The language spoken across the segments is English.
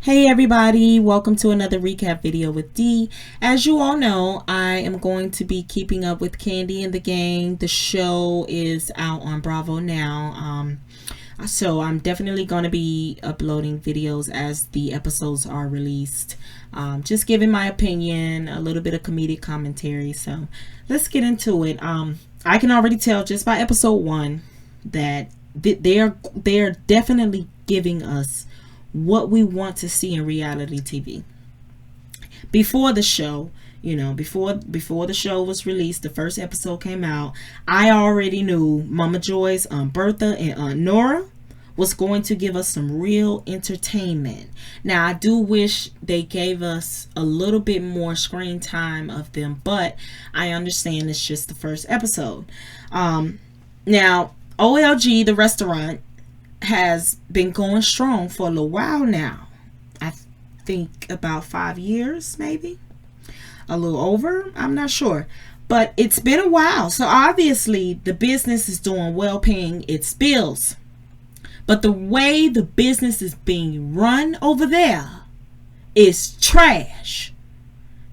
Hey everybody, welcome to another recap video with Dee. As you all know, I am going to be keeping up with Kandi and the Gang. The show is out on Bravo now. So I'm definitely going to be uploading videos as the episodes are released. Just giving my opinion, a little bit of comedic commentary. So let's get into it. I can already tell just by episode 1 that they're definitely giving us what we want to see in reality TV. Before the show, before the show was released, the first episode came out, I already knew Mama Joy's Bertha and Aunt Nora was going to give us some real entertainment. Now, I do wish they gave us a little bit more screen time of them, but I understand it's just the first episode. Now, OLG, the restaurant, has been going strong for a little while now. I think about 5 years, maybe a little over, I'm not sure, but it's been a while. So obviously the business is doing well, paying its bills, but the way the business is being run over there is trash,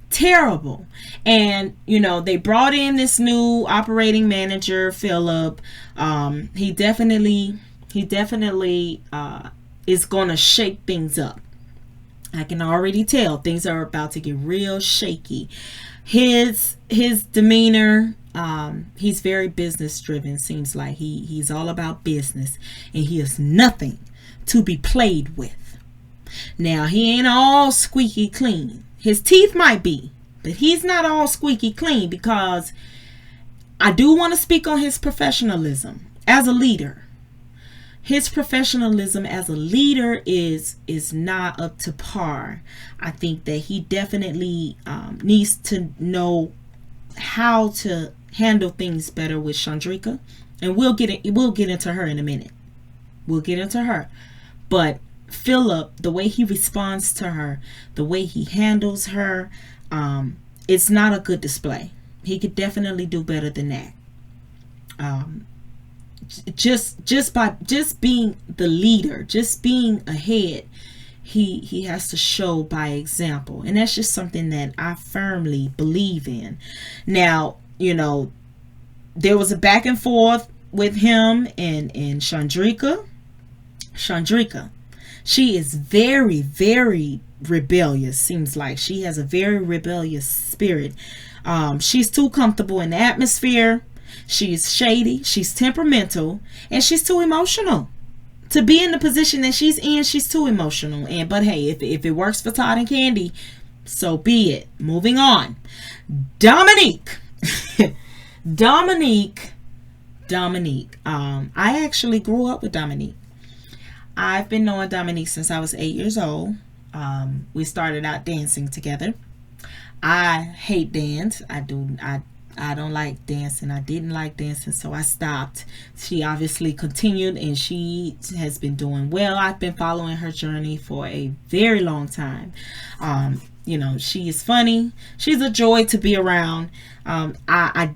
terrible. And they brought in this new operating manager, Philip. He definitely is going to shake things up. I can already tell things are about to get real shaky. His demeanor, he's very business driven. Seems like he's all about business, and he is nothing to be played with. Now, he ain't all squeaky clean. His teeth might be, but he's not all squeaky clean, because I do want to speak on his professionalism as a leader. His professionalism as a leader is not up to par. I think that he definitely needs to know how to handle things better with Chandrika, and we'll get into her in a minute. We'll get into her, but Philip, the way he responds to her, the way he handles her, it's not a good display. He could definitely do better than that. Just by being the leader, just being ahead, he has to show by example, and that's just something that I firmly believe in. Now, there was a back and forth with him and Chandrika. She is very, very rebellious. Seems like she has a very rebellious spirit. She's too comfortable in the atmosphere. She's shady, she's temperamental, and she's too emotional. To be in the position that she's in, she's too emotional. But hey, if it works for Todd and Kandi, so be it. Moving on. Dominique. Dominique. I actually grew up with Dominique. I've been knowing Dominique since I was 8 years old. We started out dancing together. I hate dance. I don't like dancing. I didn't like dancing, so I stopped. She obviously continued, and she has been doing well. I've been following her journey for a very long time. She is funny. She's a joy to be around. I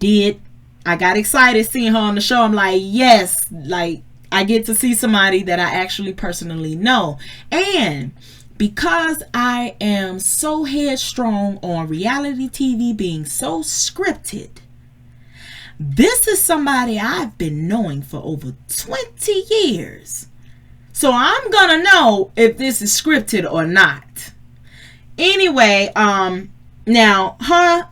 got excited seeing her on the show. I'm like, yes, like I get to see somebody that I actually personally know. And because I am so headstrong on reality TV being so scripted, this is somebody I've been knowing for over 20 years. So I'm gonna know if this is scripted or not. Anyway, now her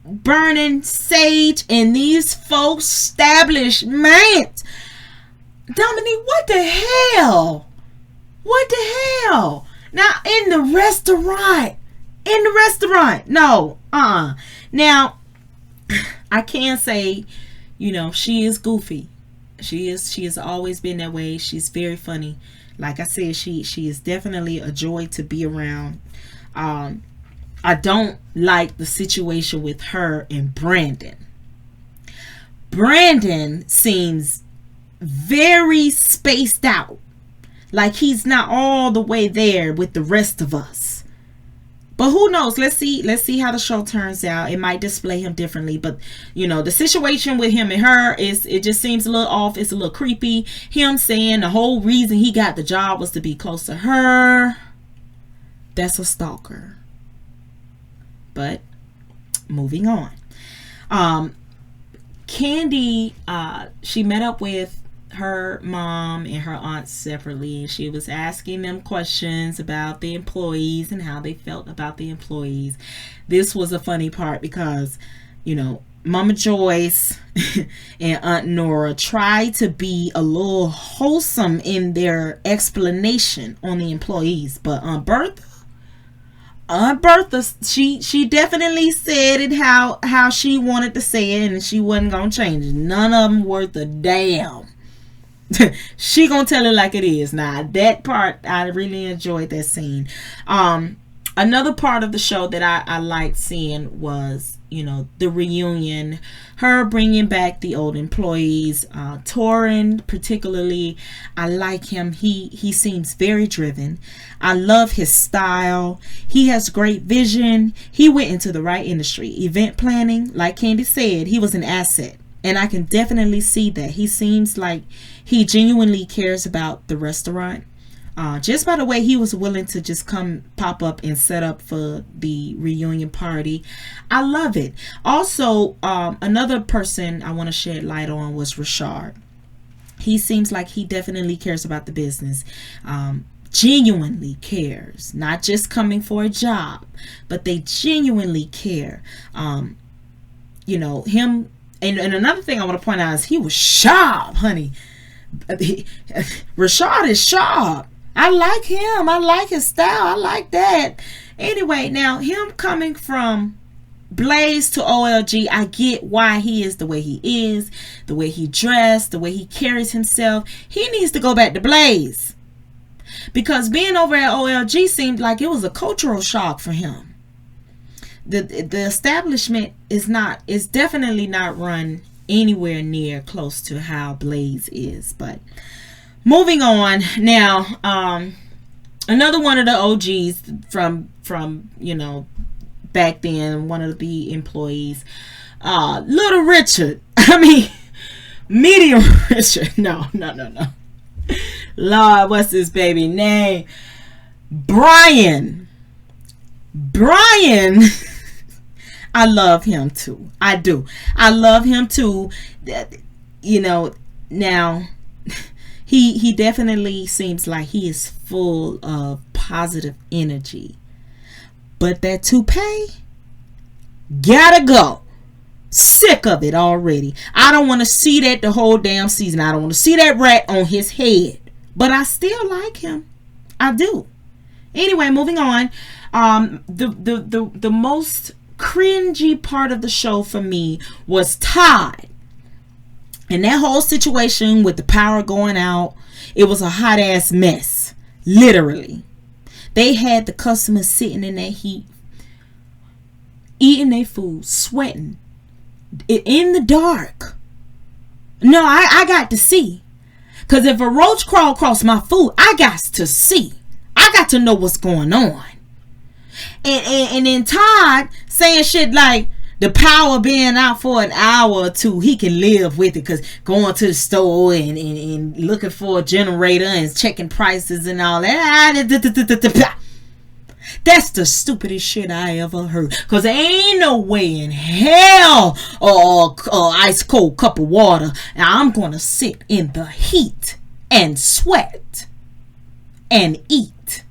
burning sage in these folks' establishment. Dominique, what the hell? What the hell? Now, in the restaurant. No, Now, I can say, she is goofy. She has always been that way. She's very funny. Like I said, she is definitely a joy to be around. I don't like the situation with her and Brandon. Brandon seems very spaced out. Like he's not all the way there with the rest of us. But who knows? Let's see how the show turns out. It might display him differently. But, the situation with him and her, it just seems a little off. It's a little creepy. Him saying the whole reason he got the job was to be close to her. That's a stalker. But moving on. Kandi, she met up with her mom and her aunt separately. She was asking them questions about the employees and how they felt about the employees. This was a funny part because, you know, Mama Joyce and Aunt Nora tried to be a little wholesome in their explanation on the employees, but Aunt Bertha, she definitely said it how she wanted to say it, and she wasn't gonna change it. None of them worth a damn. She gonna tell it like it is. Now that part, I really enjoyed that scene. Another part of the show that I liked seeing was, you know, the reunion, her bringing back the old employees. Torin particularly, I like him. He seems very driven. I love his style. He has great vision. He went into the right industry, event planning. Like Kandi said, he was an asset, and I can definitely see that. He seems like he genuinely cares about the restaurant. Just by the way he was willing to just come pop up and set up for the reunion party. I love it. Also, another person I want to shed light on was Rashard. He seems like he definitely cares about the business. Genuinely cares. Not just coming for a job, but they genuinely care. You know, him. And another thing I want to point out is he was sharp, honey. Rashard is sharp. I like him. I like his style. I like that. Anyway, now him coming from Blaze to OLG, I get why he is the way he is, the way he dressed, the way he carries himself. He needs to go back to Blaze, because being over at OLG seemed like it was a cultural shock for him. The establishment is definitely not run anywhere near close to how Blaze is. But moving on now, another one of the OGs from you know, back then, one of the employees, Little Richard. I mean, Medium Richard. No. Lord, what's his baby name? Brian. I love him too. I do. I love him too. You know, now he definitely seems like he is full of positive energy. But that toupee gotta go. Sick of it already. I don't want to see that the whole damn season. I don't want to see that rat on his head. But I still like him. I do. Anyway, moving on. The most cringy part of the show for me was Todd. And that whole situation with the power going out, it was a hot ass mess. Literally. They had the customers sitting in that heat, eating their food, sweating, in the dark. No, I got to see. Because if a roach crawl across my food, I got to see. I got to know what's going on. And then Todd saying shit like, the power being out for an hour or two, he can live with it, because going to the store and looking for a generator and checking prices and all that. That's the stupidest shit I ever heard. Because there ain't no way in hell or ice cold cup of water now I'm going to sit in the heat and sweat and eat.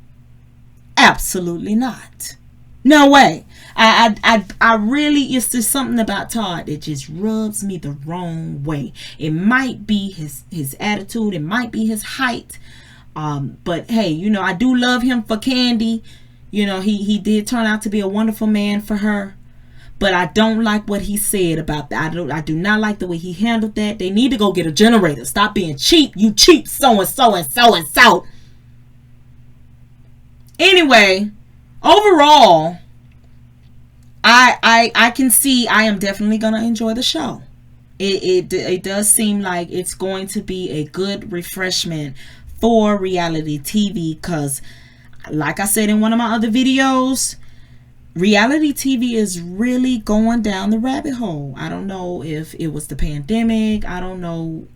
Absolutely not. No way. I really, it's just something about Todd that just rubs me the wrong way. It might be his attitude, it might be his height, but hey, you know, I do love him for Kandi. You know, he did turn out to be a wonderful man for her, but I don't like what he said about that. I do not like the way he handled that. They need to go get a generator. Stop being cheap, you cheap so and so. Anyway, overall, I can see I am definitely going to enjoy the show. It does seem like it's going to be a good refreshment for reality TV, because like I said in one of my other videos, reality TV is really going down the rabbit hole. I don't know if it was the pandemic. I don't know.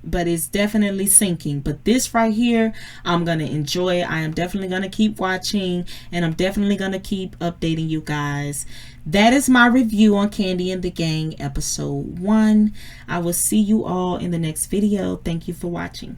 but it's definitely sinking. But this right here, I'm gonna enjoy it. I am definitely gonna keep watching, and I'm definitely gonna keep updating you guys. That is my review on Kandi and the Gang episode 1. I will see you all in the next video. Thank you for watching.